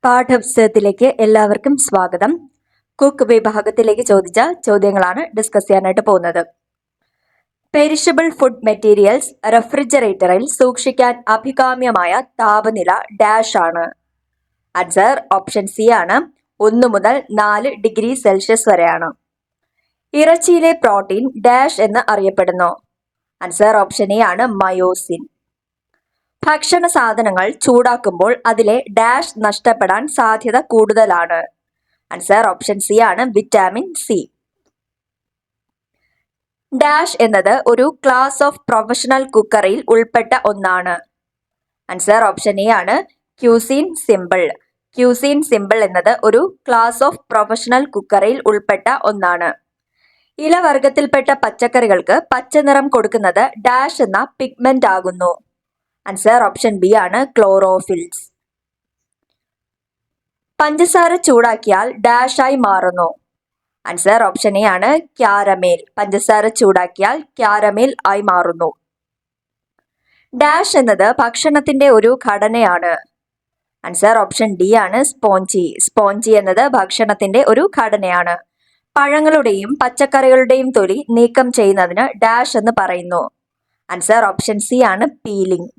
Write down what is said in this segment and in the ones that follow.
പാഠപുസ്തകത്തിലേക്ക് എല്ലാവർക്കും സ്വാഗതം. കുക്ക് വിഭാഗത്തിലേക്ക് ചോദിച്ച ചോദ്യങ്ങളാണ് ഡിസ്കസ് ചെയ്യാനായിട്ട് പോകുന്നത്. പെരിഷബിൾ ഫുഡ് മെറ്റീരിയൽസ് റെഫ്രിജറേറ്ററിൽ സൂക്ഷിക്കാൻ അഭികാമ്യമായ താപനില ഡാഷ് ആണ്. ആൻസർ ഓപ്ഷൻ സി ആണ്. 1 മുതൽ 4 ഡിഗ്രി സെൽഷ്യസ് വരെയാണ്. ഇറച്ചിയിലെ പ്രോട്ടീൻ ഡാഷ് എന്ന് അറിയപ്പെടുന്നു. ആൻസർ ഓപ്ഷൻ എ ആണ്, മയോസിൻ. ഭക്ഷണ സാധനങ്ങൾ ചൂടാക്കുമ്പോൾ അതിലെ ഡാഷ് നഷ്ടപ്പെടാൻ സാധ്യത കൂടുതലാണ്. ആൻസർ ഓപ്ഷൻ സി ആണ്, വിറ്റാമിൻ സി. ഡാഷ് എന്നത് ഒരു ക്ലാസ് ഓഫ് പ്രൊഫഷണൽ കുക്കറിയിൽ ഉൾപ്പെട്ട ഒന്നാണ്. ആൻസർ ഓപ്ഷൻ എ ആണ്, ക്യൂസീൻ സിമ്പിൾ. ക്യൂസീൻ സിമ്പിൾ എന്നത് ഒരു ക്ലാസ് ഓഫ് പ്രൊഫഷണൽ കുക്കറിയിൽ ഉൾപ്പെട്ട ഒന്നാണ്. ഇലവർഗത്തിൽപ്പെട്ട പച്ചക്കറികൾക്ക് പച്ച നിറം കൊടുക്കുന്നത് ഡാഷ് എന്ന പിഗ്മെന്റ് ആകുന്നു. ആൻസർ ഓപ്ഷൻ ബി ആണ്, ക്ലോറോഫിൽസ്. പഞ്ചസാര ചൂടാക്കിയാൽ ഡാഷായി മാറുന്നു. ആൻസർ ഓപ്ഷൻ എ ആണ്, ക്യാരമേൽ. പഞ്ചസാര ചൂടാക്കിയാൽ ക്യാരമേൽ ആയി മാറുന്നു. ഡാഷ് എന്നത് ഭക്ഷണത്തിന്റെ ഒരു ഘടനയാണ്. ആൻസർ ഓപ്ഷൻ ഡി ആണ്, സ്പോഞ്ചി. സ്പോഞ്ചി എന്നത് ഭക്ഷണത്തിന്റെ ഒരു ഘടനയാണ്. പഴങ്ങളുടെയും പച്ചക്കറികളുടെയും തൊലി നീക്കം ചെയ്യുന്നതിന് ഡാഷ് എന്ന് പറയുന്നു. ആൻസർ ഓപ്ഷൻ സി ആണ്, പീലിംഗ്.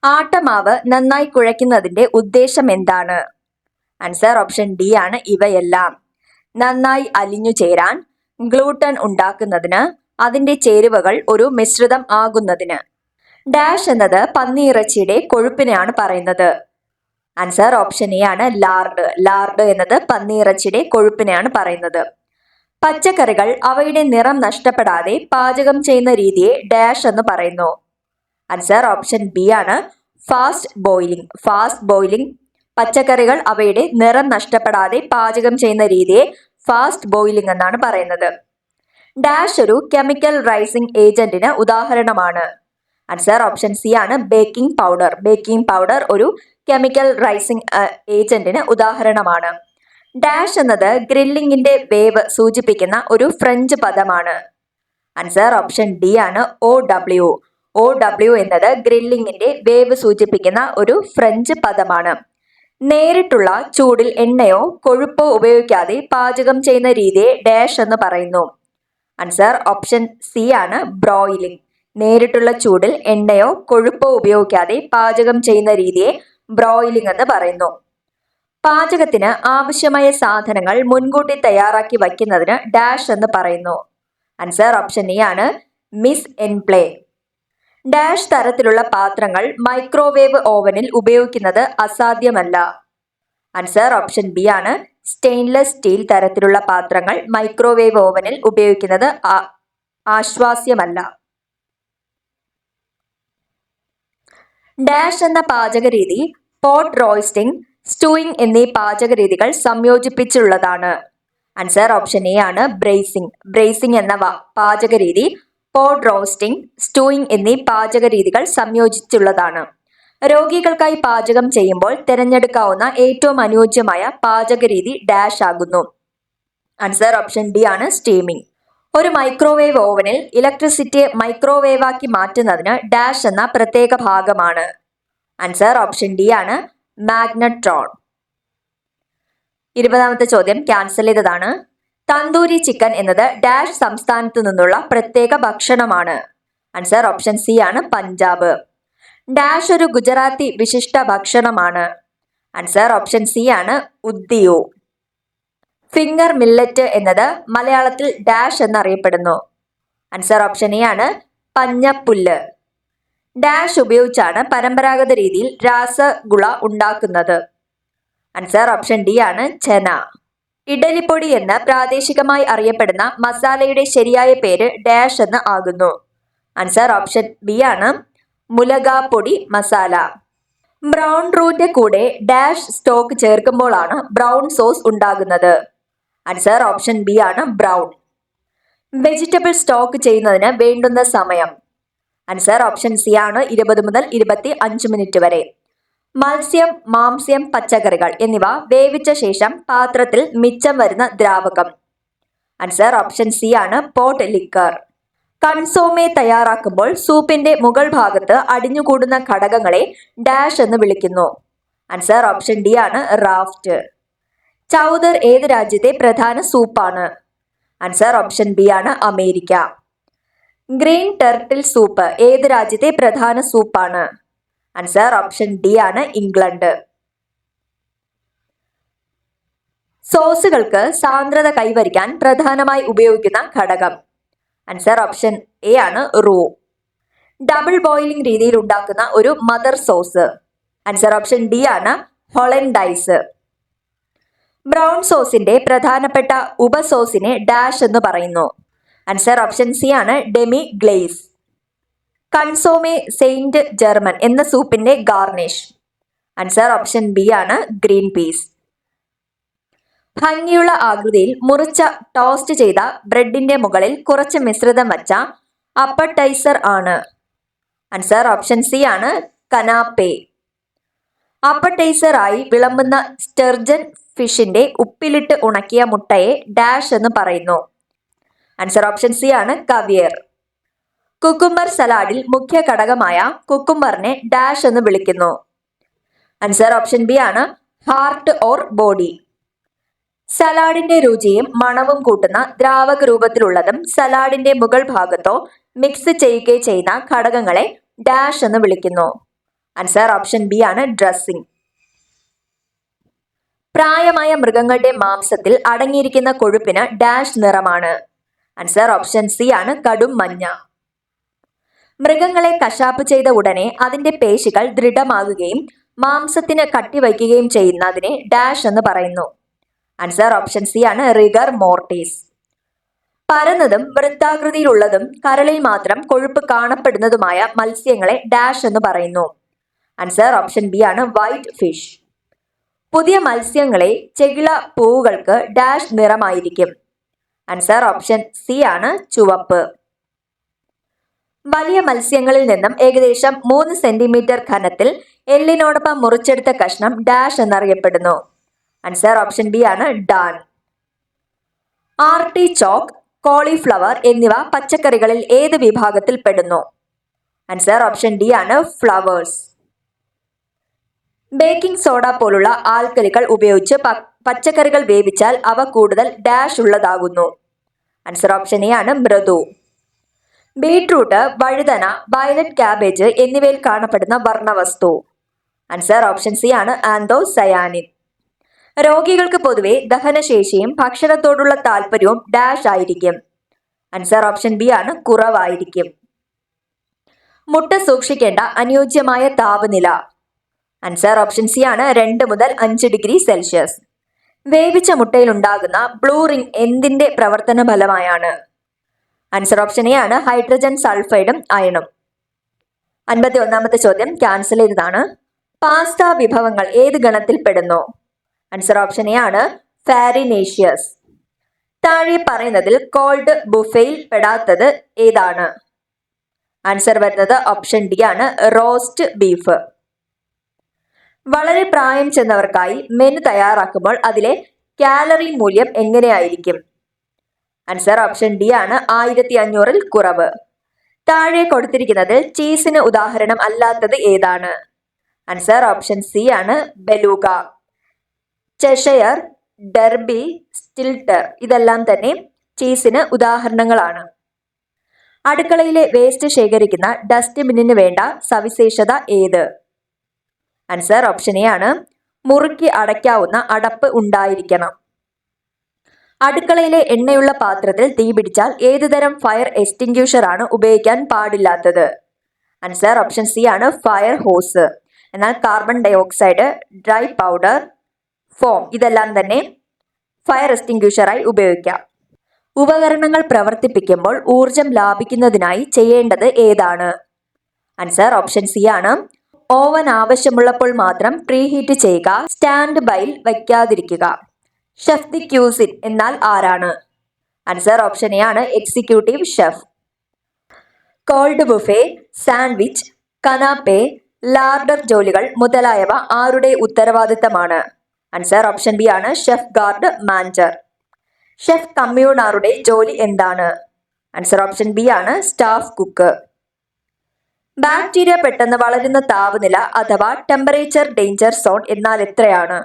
ആട്ടമാവ് നന്നായി കുഴയ്ക്കുന്നതിന്റെ ഉദ്ദേശം എന്താണ്? ആൻസർ ഓപ്ഷൻ ഡി ആണ്, ഇവയെല്ലാം. നന്നായി അലിഞ്ഞു ചേരാൻ, ഗ്ലൂട്ടൻ ഉണ്ടാക്കുന്നതിന്, അതിന്റെ ചേരുവകൾ ഒരു മിശ്രിതം ആകുന്നതിന്. ഡാഷ് എന്നത് പന്നിയിറച്ചിയുടെ കൊഴുപ്പിനെയാണ് പറയുന്നത്. ആൻസർ ഓപ്ഷൻ എ ആണ്, ലാർഡ്. ലാർഡ് എന്നത് പന്നിയിറച്ചിയുടെ കൊഴുപ്പിനെയാണ് പറയുന്നത്. പച്ചക്കറികൾ അവയുടെ നിറം നഷ്ടപ്പെടാതെ പാചകം ചെയ്യുന്ന രീതിയെ ഡാഷ് എന്ന് പറയുന്നു. ആൻസർ ഓപ്ഷൻ ബി ആണ്, ഫാസ്റ്റ് ബോയിലിംഗ്. Fast boiling. പച്ചക്കറികൾ അവയുടെ നിറം നഷ്ടപ്പെടാതെ പാചകം ചെയ്യുന്ന രീതിയെ ഫാസ്റ്റ് ബോയിലിംഗ് എന്നാണ് പറയുന്നത്. ഡാഷ് ഒരു കെമിക്കൽ റൈസിംഗ് ഏജന്റിന് ഉദാഹരണമാണ്. ആൻസർ ഓപ്ഷൻ സി ആണ്, ബേക്കിംഗ് പൗഡർ. ബേക്കിംഗ് പൗഡർ ഒരു കെമിക്കൽ റൈസിംഗ് ഏജന്റിന് ഉദാഹരണമാണ്. ഡാഷ് എന്നത് ഗ്രില്ലിംഗിന്റെ വേവ് സൂചിപ്പിക്കുന്ന ഒരു ഫ്രഞ്ച് പദമാണ്. ആൻസർ ഓപ്ഷൻ ഡി ആണ്, OW. OW എന്നത് ഗ്രില്ലിംഗിന്റെ വേവ് സൂചിപ്പിക്കുന്ന ഒരു ഫ്രഞ്ച് പദമാണ്. നേരിട്ടുള്ള ചൂടിൽ എണ്ണയോ കൊഴുപ്പോ ഉപയോഗിക്കാതെ പാചകം ചെയ്യുന്ന രീതിയെ ഡാഷ് എന്ന് പറയുന്നു. ആൻസർ ഓപ്ഷൻ സി ആണ്, ബ്രോയിലിംഗ്. നേരിട്ടുള്ള ചൂടിൽ എണ്ണയോ കൊഴുപ്പോ ഉപയോഗിക്കാതെ പാചകം ചെയ്യുന്ന രീതിയെ ബ്രോയിലിംഗ് എന്ന് പറയുന്നു. പാചകത്തിന് ആവശ്യമായ സാധനങ്ങൾ മുൻകൂട്ടി തയ്യാറാക്കി വയ്ക്കുന്നതിന് ഡാഷ് എന്ന് പറയുന്നു. ആൻസർ ഓപ്ഷൻ എ ആണ്, മിസ് എൻ പ്ലേ. ഡാഷ് തരത്തിലുള്ള പാത്രങ്ങൾ മൈക്രോവേവ് ഓവനിൽ ഉപയോഗിക്കുന്നത് അസാധ്യമല്ല. ആൻസർ ഓപ്ഷൻ ബി ആണ്, സ്റ്റെയിൻലെസ് സ്റ്റീൽ തരത്തിലുള്ള പാത്രങ്ങൾ മൈക്രോവേവ് ഓവനിൽ ഉപയോഗിക്കുന്നത് ആശ്വാസ്യമല്ല. ഡാഷ് എന്ന പാചകരീതി പോട്ട് റോയിസ്റ്റിംഗ്, സ്റ്റൂയിങ് എന്നീ പാചകരീതികൾ സംയോജിപ്പിച്ചുള്ളതാണ്. ആൻസർ ഓപ്ഷൻ എ ആണ്, ബ്രേസിംഗ്. ബ്രേസിംഗ് എന്ന പാചകരീതി പോട്ട് റോസ്റ്റിംഗ്, സ്റ്റൂയിങ് എന്നീ പാചകരീതികൾ സംയോജിച്ചുള്ളതാണ്. രോഗികൾക്കായി പാചകം ചെയ്യുമ്പോൾ തിരഞ്ഞെടുക്കാവുന്ന ഏറ്റവും അനുയോജ്യമായ പാചകരീതി ഡാഷ് ആകുന്നു. ആൻസർ ഓപ്ഷൻ ഡി ആണ്, സ്റ്റീമിംഗ്. ഒരു മൈക്രോവേവ് ഓവനിൽ ഇലക്ട്രിസിറ്റിയെ മൈക്രോവേവാക്കി മാറ്റുന്നതിന് ഡാഷ് എന്ന പ്രത്യേക ഭാഗമാണ്. ആൻസർ ഓപ്ഷൻ ഡി ആണ്, മാഗ്നട്രോൺ. 20ാമത്തെ ചോദ്യം ക്യാൻസൽ ചെയ്തതാണ്. തന്തൂരി ചിക്കൻ എന്നത് ഡാഷ് സംസ്ഥാനത്തു നിന്നുള്ള പ്രത്യേക ഭക്ഷണമാണ്. ആൻസർ ഓപ്ഷൻ സി ആണ്, പഞ്ചാബ്. ഡാഷ് ഒരു ഗുജറാത്തി വിശിഷ്ട ഭക്ഷണമാണ്. ആൻസർ ഓപ്ഷൻ സി ആണ്, ഉദ്ദിയു. ഫിംഗർ മില്ലറ്റ് എന്നത് മലയാളത്തിൽ ഡാഷ് എന്നറിയപ്പെടുന്നു. ആൻസർ ഓപ്ഷൻ എ ആണ്, പഞ്ഞപ്പുല്ല്. ഡാഷ് ഉപയോഗിച്ചാണ് പരമ്പരാഗത രീതിയിൽ രാസഗുള ഉണ്ടാക്കുന്നത്. ആൻസർ ഓപ്ഷൻ ഡി ആണ്, ചന. ഇഡലിപ്പൊടി എന്ന് പ്രാദേശികമായി അറിയപ്പെടുന്ന മസാലയുടെ ശരിയായ പേര് ഡാഷ് എന്ന് ആകുന്നു. ആൻസർ ഓപ്ഷൻ ബി ആണ്, മുലകാപ്പൊടി മസാല. ബ്രൗൺ റൂന്റെ കൂടെ ഡാഷ് സ്റ്റോക്ക് ചേർക്കുമ്പോഴാണ് ബ്രൗൺ സോസ് ഉണ്ടാകുന്നത്. ആൻസർ ഓപ്ഷൻ ബി ആണ്, ബ്രൗൺ. വെജിറ്റബിൾ സ്റ്റോക്ക് ചെയ്യുന്നതിന് വേണ്ടുന്ന സമയം. ആൻസർ ഓപ്ഷൻ സി ആണ്, 20 മുതൽ 25 മിനിറ്റ് വരെ. മത്സ്യം, മാംസ്യം, പച്ചക്കറികൾ എന്നിവ വേവിച്ച ശേഷം പാത്രത്തിൽ മിച്ചം വരുന്ന ദ്രാവകം. ആൻസർ ഓപ്ഷൻ സി ആണ്, പോട്ട് ലിക്കർ. കൺസോമെ തയ്യാറാക്കുമ്പോൾ സൂപ്പിന്റെ മുകൾ ഭാഗത്ത് അടിഞ്ഞുകൂടുന്ന ഘടകങ്ങളെ ഡാഷ് എന്ന് വിളിക്കുന്നു. ആൻസർ ഓപ്ഷൻ ഡി ആണ് റാഫ്റ്റ്. ചൗദർ ഏത് രാജ്യത്തെ പ്രധാന സൂപ്പാണ്? ആൻസർ ഓപ്ഷൻ ബി ആണ് അമേരിക്ക. ഗ്രീൻ ടെർട്ടിൽ സൂപ്പ് ഏത് രാജ്യത്തെ പ്രധാന സൂപ്പാണ്? ആൻസർ ഓപ്ഷൻ ഡി ആണ് ഇംഗ്ലണ്ട്. സോസുകൾക്ക് സാന്ദ്രത കൈവരിക്കാൻ പ്രധാനമായി ഉപയോഗിക്കുന്ന ഘടകം? ആൻസർ ഓപ്ഷൻ എ ആണ് റൂ. ഡബിൾ ബോയിലിംഗ് രീതിയിൽ ഉണ്ടാക്കുന്ന ഒരു mother sauce? Answer option D ആണ് ഹോളൻഡൈസ്. ബ്രൗൺ സോസിന്റെ പ്രധാനപ്പെട്ട ഉപസോസിനെ ഡാഷ് എന്ന് പറയുന്നു? ആൻസർ ഓപ്ഷൻ സി ആണ് ഡെമി ഗ്ലേസ്. കൺസോമെ സെയിന്റ് ജർമൻ എന്ന സൂപ്പിന്റെ ഗാർണിഷ്? ആൻസർ ഓപ്ഷൻ ബി ആണ് ഗ്രീൻ പീസ്. ഭംഗിയുള്ള ആകൃതിയിൽ മുറിച്ച ടോസ്റ്റ് ചെയ്ത ബ്രെഡിന്റെ മുകളിൽ കുറച്ച് മിശ്രിതം വച്ച അപ്പറ്റൈസർ ആണ്? ആൻസർ ഓപ്ഷൻ സി ആണ് കനാപ്പെ. അപ്പറ്റൈസർ ആയി വിളമ്പുന്ന സ്റ്റർജൻ ഫിഷിന്റെ ഉപ്പിലിട്ട് ഉണക്കിയ മുട്ടയെ ഡാഷ് എന്ന് പറയുന്നു? ആൻസർ ഓപ്ഷൻ സി ആണ് കവിയർ. കുക്കുംബർ സലാഡിൽ മുഖ്യ ഘടകമായ കുക്കുംബറിനെ ഡാഷ് എന്ന് വിളിക്കുന്നു? ആൻസർ ഓപ്ഷൻ ബി ആണ് ഹാർട്ട് ഓർ ബോഡി. സലാഡിന്റെ രുചിയും മണവും കൂട്ടുന്ന ദ്രാവക രൂപത്തിലുള്ളതും സലാഡിന്റെ മുകൾ ഭാഗത്തോ മിക്സ് ചെയ്യുകയോ ചെയ്യുന്ന ഘടകങ്ങളെ ഡാഷ് എന്ന് വിളിക്കുന്നു? ആൻസർ ഓപ്ഷൻ ബി ആണ് ഡ്രസ്സിംഗ്. പ്രായമായ മൃഗങ്ങളുടെ മാംസത്തിൽ അടങ്ങിയിരിക്കുന്ന കൊഴുപ്പിന് ഡാഷ് നിറമാണ്? ആൻസർ ഓപ്ഷൻ സി ആണ് കടും മഞ്ഞ. മൃഗങ്ങളെ കശാപ്പ് ചെയ്ത ഉടനെ അതിന്റെ പേശികൾ ദൃഢമാകുകയും മാംസത്തിന് കട്ടിവയ്ക്കുകയും ചെയ്യുന്നതിനെ ഡാഷ് എന്ന് പറയുന്നു? ആൻസർ ഓപ്ഷൻ സി ആണ് റിഗർ മോർട്ടീസ്. പരന്നതും വൃത്താകൃതിയിലുള്ളതും കരളിൽ മാത്രം കൊഴുപ്പ് കാണപ്പെടുന്നതുമായ മത്സ്യങ്ങളെ ഡാഷ് എന്ന് പറയുന്നു? ആൻസർ ഓപ്ഷൻ ബി ആണ് വൈറ്റ് ഫിഷ്. പുതിയ മത്സ്യങ്ങളെ ചെകിള പൂവുകൾക്ക് ഡാഷ് നിറമായിരിക്കും? ആൻസർ ഓപ്ഷൻ സി ആണ് ചുവപ്പ്. വലിയ മത്സ്യങ്ങളിൽ നിന്നും ഏകദേശം 3 സെന്റിമീറ്റർ ഘനത്തിൽ എല്ലിനോടൊപ്പം മുറിച്ചെടുത്ത കഷ്ണം ഡാഷ് എന്നറിയപ്പെടുന്നു? ആൻസർ ഓപ്ഷൻ ബി ആണ് ഡാൻ. ആർട്ടിചോക്ക്, കോളിഫ്ലവർ എന്നിവ പച്ചക്കറികളിൽ ഏത് വിഭാഗത്തിൽ പെടുന്നു? ആൻസർ ഓപ്ഷൻ ഡി ആണ് ഫ്ലവേഴ്സ്. ബേക്കിംഗ് സോഡ പോലുള്ള ആൽക്കലികൾ ഉപയോഗിച്ച് പച്ചക്കറികൾ വേവിച്ചാൽ അവ കൂടുതൽ ഡാഷ് ഉള്ളതാകുന്നു? ആൻസർ ഓപ്ഷൻ എ ആണ് മൃദു. ബീട്രൂട്ട്, വഴുതന, വയലറ്റ് ക്യാബേജ് എന്നിവയിൽ കാണപ്പെടുന്ന വർണ്ണവസ്തു? ആൻസർ ഓപ്ഷൻ സി ആണ് ആന്തോസയാനിൻ. രോഗികൾക്ക് പൊതുവെ ദഹനശേഷിയും ഭക്ഷണത്തോടുള്ള താല്പര്യവും ഡാഷ് ആയിരിക്കും? ആൻസർ ഓപ്ഷൻ ബി ആണ് കുറവായിരിക്കും. മുട്ട സൂക്ഷിക്കേണ്ട അനുയോജ്യമായ താപനില? ആൻസർ ഓപ്ഷൻ സി ആണ് 2 മുതൽ 5 ഡിഗ്രി സെൽഷ്യസ്. വേവിച്ച മുട്ടയിൽ ഉണ്ടാകുന്ന ബ്ലൂ റിംഗ് എന്തിന്റെ പ്രവർത്തന ഫലമായാണ്? ആൻസർ ഓപ്ഷൻ എ ആണ് ഹൈഡ്രജൻ സൾഫൈഡും അയണും. 51ാമത്തെ ചോദ്യം ക്യാൻസൽ ചെയ്തതാണ്. പാസ്ത വിഭവങ്ങൾ ഏത് ഗണത്തിൽ പെടുന്നു? ആൻസർ ഓപ്ഷൻ എ ആണ് ഫാരിനേഷ്യസ്. താഴെ പറയുന്നതിൽ കോൾഡ് ബുഫയിൽ പെടാത്തത് ഏതാണ്? ആൻസർ വരുന്നത് ഓപ്ഷൻ ഡി ആണ് റോസ്റ്റ് ബീഫ്. വളരെ പ്രായം ചെന്നവർക്കായി മെനു തയ്യാറാക്കുമ്പോൾ അതിലെ കാലറി മൂല്യം എങ്ങനെയായിരിക്കും? ആൻസർ ഓപ്ഷൻ ഡി ആണ് 1500-ൽ കുറവ്. താഴെ കൊടുത്തിരിക്കുന്നതിൽ ചീസിന് ഉദാഹരണം അല്ലാത്തത് ഏതാണ്? ആൻസർ ഓപ്ഷൻ സി ആണ് ബെലൂഗ. ചെഷയർ, ഡെർബി, സ്റ്റിൽട്ടർ ഇതെല്ലാം തന്നെ ചീസിന് ഉദാഹരണങ്ങളാണ്. അടുക്കളയിലെ വേസ്റ്റ് ശേഖരിക്കുന്ന ഡസ്റ്റ്ബിന്നിന് വേണ്ട സവിശേഷത ഏത്? ആൻസർ ഓപ്ഷൻ എ ആണ് മുറുക്കി അടയ്ക്കാവുന്ന അടപ്പ് ഉണ്ടായിരിക്കണം. അടുക്കളയിലെ എണ്ണയുള്ള പാത്രത്തിൽ തീ പിടിച്ചാൽ ഏതുതരം ഫയർ എക്സ്റ്റിങ്ക്യൂഷർ ആണ് ഉപയോഗിക്കാൻ പാടില്ലാത്തത്? ആൻസർ ഓപ്ഷൻ സി ആണ് ഫയർ ഹോസ്. എന്നാൽ carbon dioxide, dry powder, form ഇതെല്ലാം തന്നെ ഫയർ എക്സ്റ്റിങ്ക്യൂഷറായി ഉപയോഗിക്കാം. ഉപകരണങ്ങൾ പ്രവർത്തിപ്പിക്കുമ്പോൾ ഊർജം ലാഭിക്കുന്നതിനായി ചെയ്യേണ്ടത് ഏതാണ്? ആൻസർ ഓപ്ഷൻ സി ആണ് ഓവൻ ആവശ്യമുള്ളപ്പോൾ മാത്രം പ്രീഹീറ്റ് ചെയ്യുക, സ്റ്റാൻഡ് ബൈയിൽ വയ്ക്കാതിരിക്കുക. ഷെഫ് ദി ക്യൂസിൻ എന്നാൽ ആരാണ്? ആൻസർ ഓപ്ഷൻ എ ആണ് executive chef. Cold buffet, sandwich, canape, larder ജോലികൾ മുതലായവ ആരുടെ ഉത്തരവാദിത്തമാണ്? ആൻസർ ഓപ്ഷൻ ബി ആണ് ഷെഫ് ഗാർഡ് മാനേജർ. ഷെഫ് കമ്മ്യൂണറുടെ ജോലി എന്താണ്? ആൻസർ ഓപ്ഷൻ ബി ആണ് സ്റ്റാഫ് കുക്ക്. ബാക്ടീരിയ പെട്ടെന്ന് വളരുന്ന താപനില അഥവാ ടെമ്പറേച്ചർ ഡേഞ്ചർ സോൺ എന്നാൽ എത്രയാണ്?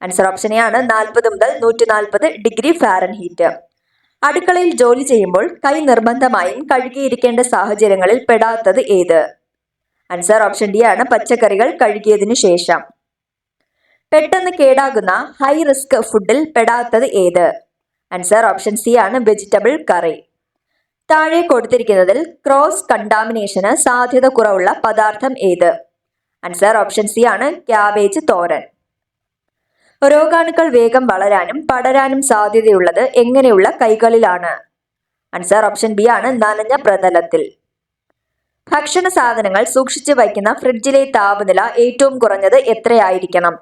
ആൻസർ ഓപ്ഷൻ എ ആണ് 40 മുതൽ 140 ഡിഗ്രി ഫാരൻഹീറ്റ്. അടുക്കളയിൽ ജോലി ചെയ്യുമ്പോൾ കൈ നിർബന്ധമായും കഴുകിയിരിക്കേണ്ട സാഹചര്യങ്ങളിൽ പെടാത്തത് ഏത്? ആൻസർ ഓപ്ഷൻ ഡി ആണ് പച്ചക്കറികൾ കഴുകിയതിനു ശേഷം. പെട്ടെന്ന് കേടാകുന്ന ഹൈ റിസ്ക് ഫുഡിൽ പെടാത്തത് ഏത്? ആൻസർ ഓപ്ഷൻ സി ആണ് വെജിറ്റബിൾ കറി. താഴെ കൊടുത്തിരിക്കുന്നതിൽ ക്രോസ് കണ്ടാമിനേഷന് സാധ്യത കുറവുള്ള പദാർത്ഥം ഏത്? ആൻസർ ഓപ്ഷൻ സി ആണ് ക്യാബേജ് തോരൻ. രോഗാണുക്കൾ വേഗം വളരാനും പടരാനും സാധ്യതയുള്ളത് എങ്ങനെയുള്ള കൈകളിലാണ്? ആൻസർ ഓപ്ഷൻ ബി ആണ് നനഞ്ഞ പ്രതലത്തിൽ. ഭക്ഷണ സാധനങ്ങൾ സൂക്ഷിച്ചു വയ്ക്കുന്ന ഫ്രിഡ്ജിലെ താപനില ഏറ്റവും കുറഞ്ഞത് എത്രയായിരിക്കണം?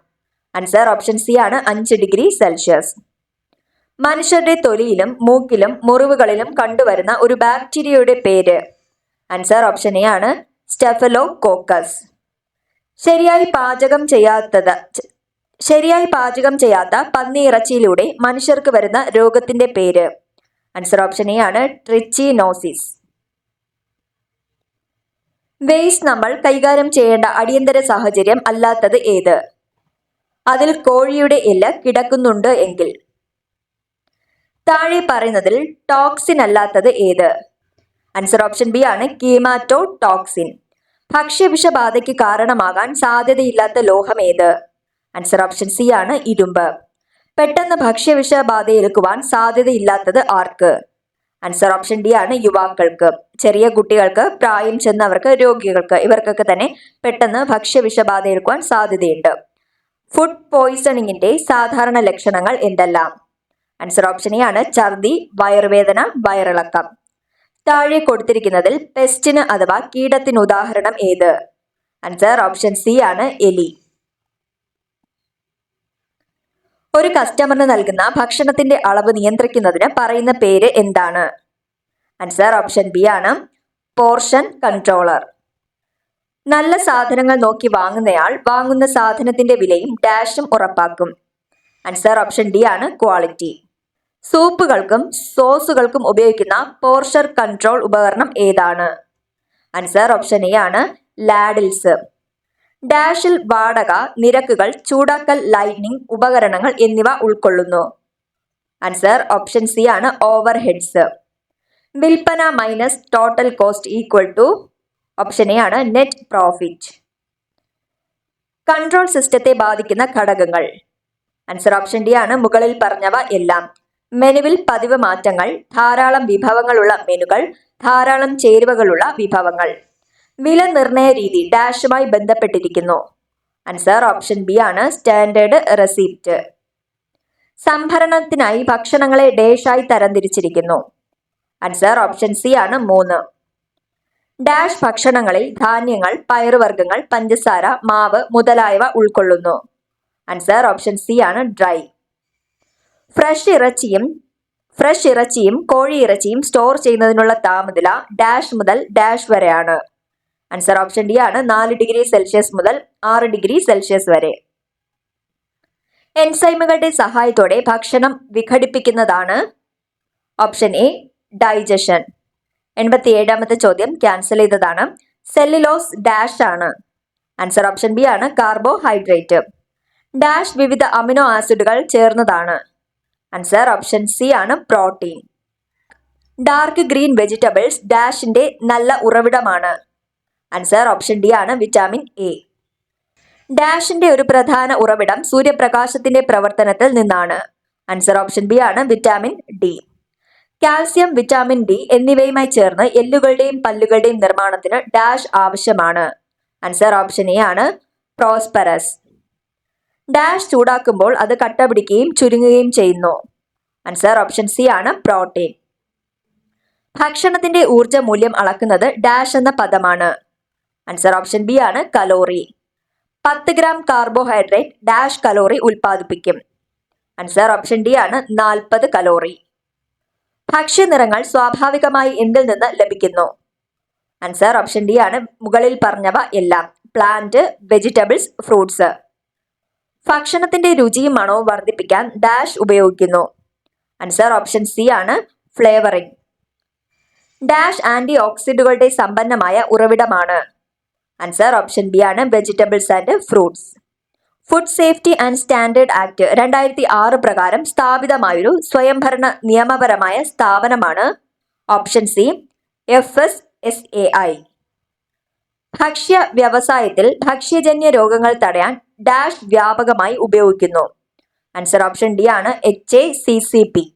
ആൻസർ ഓപ്ഷൻ സി ആണ് 5 ഡിഗ്രി സെൽഷ്യസ്. മനുഷ്യരുടെ തൊലിയിലും മൂക്കിലും മുറിവുകളിലും കണ്ടുവരുന്ന ഒരു ബാക്ടീരിയയുടെ പേര്? ആൻസർ ഓപ്ഷൻ എ ആണ് സ്റ്റെഫലോകോക്കസ്. ശരിയായി പാചകം ചെയ്യാത്ത പന്നിയിറച്ചിയിലൂടെ മനുഷ്യർക്ക് വരുന്ന രോഗത്തിന്റെ പേര്? ആൻസർ ഓപ്ഷൻ എ ആണ് ട്രിച്ചിനോസിസ്. വേസ്റ്റ് നമ്മൾ കൈകാര്യം ചെയ്യേണ്ട അടിയന്തര സാഹചര്യം അല്ലാത്തത് ഏത്? അതിൽ കോഴിയുടെ എല്ല് കിടക്കുന്നുണ്ട് എങ്കിൽ. താഴെ പറയുന്നതിൽ ടോക്സിൻ അല്ലാത്തത് ഏത്? ആൻസർ ഓപ്ഷൻ ബി ആണ് കീമാറ്റോടോക്സിൻ. ഭക്ഷ്യവിഷബാധയ്ക്ക് കാരണമാകാൻ സാധ്യതയില്ലാത്ത ലോഹം ഏത്? ആൻസർ ഓപ്ഷൻ സി ആണ് ഇരുമ്പ്. പെട്ടെന്ന് ഭക്ഷ്യവിഷബാധയേൽക്കുവാൻ സാധ്യതയില്ലാത്തത് ആർക്ക്? ആൻസർ ഓപ്ഷൻ ഡി ആണ് യുവാക്കൾക്ക്. ചെറിയ കുട്ടികൾക്ക്, പ്രായം ചെന്നവർക്ക്, രോഗികൾക്ക്, ഇവർക്കൊക്കെ തന്നെ പെട്ടെന്ന് ഭക്ഷ്യവിഷബാധയേൽക്കുവാൻ സാധ്യതയുണ്ട്. ഫുഡ് പോയിസണിങ്ങിന്റെ സാധാരണ ലക്ഷണങ്ങൾ എന്തെല്ലാം? ആൻസർ ഓപ്ഷൻ എ ആണ് ഛർദി, വയറുവേദന, വയറിളക്കം. താഴെ കൊടുത്തിരിക്കുന്നതിൽ പെസ്റ്റിന് അഥവാ കീടത്തിന് ഉദാഹരണം ഏത്? ആൻസർ ഓപ്ഷൻ സി ആണ് എലി. ഒരു കസ്റ്റമറിന് നൽകുന്ന ഭക്ഷണത്തിന്റെ അളവ് നിയന്ത്രിക്കുന്നതിന് പറയുന്ന പേര് എന്താണ്? ആൻസർ ഓപ്ഷൻ ബി ആണ് പോർഷൻ കൺട്രോളർ. നല്ല സാധനങ്ങൾ നോക്കി വാങ്ങുന്നയാൾ വാങ്ങുന്ന സാധനത്തിന്റെ വിലയും ഡാഷും ഉറപ്പാക്കും. ആൻസർ ഓപ്ഷൻ ഡി ആണ് ക്വാളിറ്റി. സൂപ്പുകൾക്കും സോസുകൾക്കും ഉപയോഗിക്കുന്ന പോർഷൻ കൺട്രോൾ ഉപകരണം ഏതാണ്? ആൻസർ ഓപ്ഷൻ എ ആണ് ലാഡിൽസ്. ഡാഷിൽ വാടക, നിരക്കുകൾ, ചൂടാക്കൽ, ലൈറ്റിംഗ് ഉപകരണങ്ങൾ എന്നിവ ഉൾക്കൊള്ളുന്നു. ആൻസർ ഓപ്ഷൻ സി ആണ് ഓവർ ഹെഡ്സ്. വിൽപ്പന minus total cost equal to? Option A ആണ് നെറ്റ് പ്രോഫിറ്റ്. കൺട്രോൾ സിസ്റ്റത്തെ ബാധിക്കുന്ന ഘടകങ്ങൾ? ആൻസർ ഓപ്ഷൻ ഡി ആണ് മുകളിൽ പറഞ്ഞവ എല്ലാം. മെനുവിൽ പതിവ് മാറ്റങ്ങൾ, ധാരാളം വിഭവങ്ങളുള്ള മെനുകൾ, ധാരാളം ചേരുവകളുള്ള വിഭവങ്ങൾ. വില നിർണയ രീതി ഡാഷുമായി ബന്ധപ്പെട്ടിരിക്കുന്നു. ആൻസർ ഓപ്ഷൻ ബി ആണ് സ്റ്റാൻഡേർഡ് റെസിപ്റ്റ്. സംഭരണത്തിനായി ഭക്ഷണങ്ങളെ ഡാഷായി തരംതിരിച്ചിരിക്കുന്നു. ആൻസർ ഓപ്ഷൻ സി ആണ് 3. ഡാഷ് ഭക്ഷണങ്ങളിൽ ധാന്യങ്ങൾ, പയറുവർഗ്ഗങ്ങൾ, പഞ്ചസാര, മാവ് മുതലായവ ഉൾക്കൊള്ളുന്നു. ആൻസർ ഓപ്ഷൻ സി ആണ് ഡ്രൈ. ഫ്രഷ് ഇറച്ചിയും കോഴിയിറച്ചിയും സ്റ്റോർ ചെയ്യുന്നതിനുള്ള താപനില ഡാഷ് മുതൽ ഡാഷ് വരെയാണ്. ആൻസർ ഓപ്ഷൻ ഡി ആണ് 4 ഡിഗ്രി സെൽഷ്യസ് മുതൽ 6 ഡിഗ്രി സെൽഷ്യസ് വരെ. എൻസൈമുകളുടെ സഹായത്തോടെ ഭക്ഷണം വിഘടിപ്പിക്കുന്നതാണ്? Option A digestion. 87ാമത്തെ ചോദ്യം ക്യാൻസൽ ചെയ്തതാണ്. സെല്ലുലോസ് ഡാഷ് ആണ്. ആൻസർ ഓപ്ഷൻ ബി ആണ് കാർബോഹൈഡ്രേറ്റ്. ഡാഷ് വിവിധ അമിനോ ആസിഡുകൾ ചേർന്നതാണ്. ആൻസർ ഓപ്ഷൻ സി ആണ് പ്രോട്ടീൻ. ഡാർക്ക് ഗ്രീൻ വെജിറ്റബിൾസ് ഡാഷിന്റെ നല്ല ഉറവിടമാണ്. ആൻസർ ഓപ്ഷൻ ഡി ആണ് വിറ്റാമിൻ എ. ഡാഷിന്റെ ഒരു പ്രധാന ഉറവിടം സൂര്യപ്രകാശത്തിന്റെ പ്രവർത്തനത്തിൽ നിന്നാണ്. ആൻസർ ഓപ്ഷൻ ബി ആണ് vitamin D. Calcium, vitamin D എന്നിവയുമായി ചേർന്ന് എല്ലുകളുടെയും പല്ലുകളുടെയും നിർമ്മാണത്തിന് ഡാഷ് ആവശ്യമാണ്. ആൻസർ ഓപ്ഷൻ എ ആണ് പ്രോസ്പെറസ്. ഡാഷ് ചൂടാക്കുമ്പോൾ അത് കട്ട പിടിക്കുകയും ചുരുങ്ങുകയും ചെയ്യുന്നു. ആൻസർ ഓപ്ഷൻ സി ആണ് പ്രോട്ടീൻ. ഭക്ഷണത്തിന്റെ ഊർജ്ജ മൂല്യം അളക്കുന്നത് ഡാഷ് എന്ന പദമാണ്. ആൻസർ ഓപ്ഷൻ ബി ആണ് calorie. 10 gram carbohydrate dash calorie ഉൽപ്പാദിപ്പിക്കും. ആൻസർ ഓപ്ഷൻ ഡി ആണ് 40 കലോറി. ഭക്ഷ്യനിറങ്ങൾ സ്വാഭാവികമായി എന്തിൽ നിന്ന് ലഭിക്കുന്നു? ആൻസർ ഓപ്ഷൻ ഡി ആണ് മുകളിൽ പറഞ്ഞവ എല്ലാം. Plant, vegetables, fruits. ഭക്ഷണത്തിന്റെ രുചിയും മണവും വർദ്ധിപ്പിക്കാൻ ഡാഷ് ഉപയോഗിക്കുന്നു. ആൻസർ ഓപ്ഷൻ സി ആണ് ഫ്ലേവറിംഗ്. ഡാഷ് ആന്റി ഓക്സിഡന്റുകളുടെ സമ്പന്നമായ ഉറവിടമാണ്. ആൻസർ ഓപ്ഷൻ ബി ആണ് vegetables and fruits. Food safety and standard act 2006 പ്രകാരം സ്ഥാപിതമായൊരു സ്വയംഭരണ നിയമപരമായ സ്ഥാപനമാണ് ഓപ്ഷൻ സി FSSAI. ഭക്ഷ്യ വ്യവസായത്തിൽ ഭക്ഷ്യജന്യ രോഗങ്ങൾ തടയാൻ ഡാഷ് വ്യാപകമായി ഉപയോഗിക്കുന്നു. ആൻസർ ഓപ്ഷൻ ഡി ആണ് HACCP.